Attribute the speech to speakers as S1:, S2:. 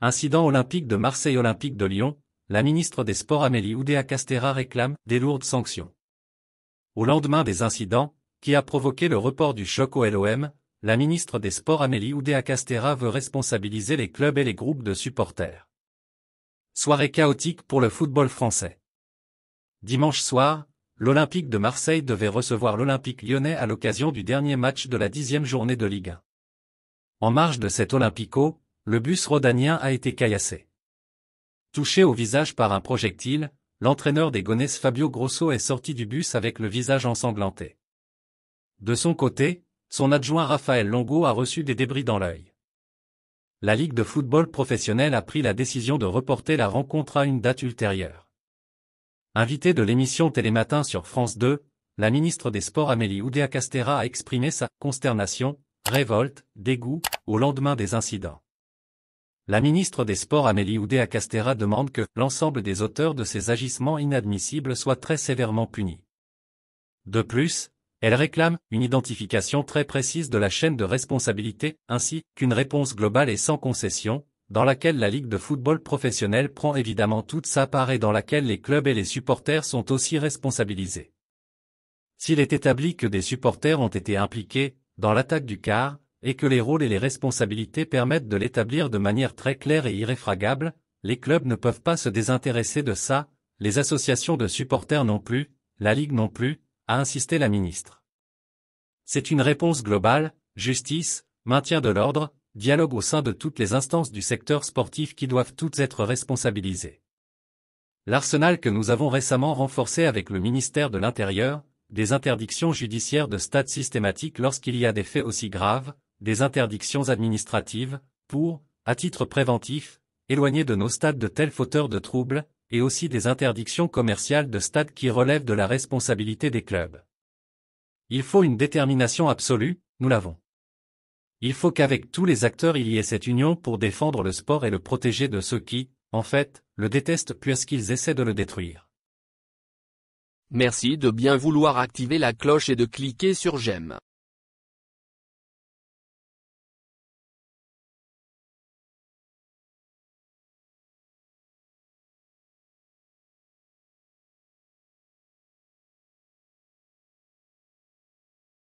S1: Incident olympique de Marseille. Olympique de Lyon, la ministre des Sports Amélie Oudéa-Castéra réclame des lourdes sanctions. Au lendemain des incidents, qui a provoqué le report du choc au LOM, la ministre des Sports Amélie Oudéa-Castéra veut responsabiliser les clubs et les groupes de supporters. Soirée chaotique pour le football français. Dimanche soir, l'Olympique de Marseille devait recevoir l'Olympique lyonnais à l'occasion du dernier match de la 10e journée de Ligue 1. En marge de cet Olympico, le bus rhodanien a été caillassé. Touché au visage par un projectile, l'entraîneur des Gonesse Fabio Grosso est sorti du bus avec le visage ensanglanté. De son côté, son adjoint Raphaël Longo a reçu des débris dans l'œil. La Ligue de football professionnel a pris la décision de reporter la rencontre à une date ultérieure. Invitée de l'émission Télématin sur France 2, la ministre des Sports Amélie Oudéa-Castéra a exprimé sa consternation, révolte, dégoût, au lendemain des incidents. La ministre des Sports Amélie Oudéa-Castéra demande que l'ensemble des auteurs de ces agissements inadmissibles soient très sévèrement punis. De plus, elle réclame une identification très précise de la chaîne de responsabilité, ainsi qu'une réponse globale et sans concession, dans laquelle la Ligue de football professionnel prend évidemment toute sa part et dans laquelle les clubs et les supporters sont aussi responsabilisés. S'il est établi que des supporters ont été impliqués dans l'attaque du CAR, et que les rôles et les responsabilités permettent de l'établir de manière très claire et irréfragable, les clubs ne peuvent pas se désintéresser de ça, les associations de supporters non plus, la Ligue non plus, a insisté la ministre. C'est une réponse globale, justice, maintien de l'ordre, dialogue au sein de toutes les instances du secteur sportif qui doivent toutes être responsabilisées. L'arsenal que nous avons récemment renforcé avec le ministère de l'Intérieur, des interdictions judiciaires de stade systématiques lorsqu'il y a des faits aussi graves, des interdictions administratives, pour, à titre préventif, éloigner de nos stades de tels fauteurs de troubles, et aussi des interdictions commerciales de stades qui relèvent de la responsabilité des clubs. Il faut une détermination absolue, nous l'avons. Il faut qu'avec tous les acteurs il y ait cette union pour défendre le sport et le protéger de ceux qui, en fait, le détestent puisqu'ils essaient de le détruire.
S2: Merci de bien vouloir activer la cloche et de cliquer sur j'aime.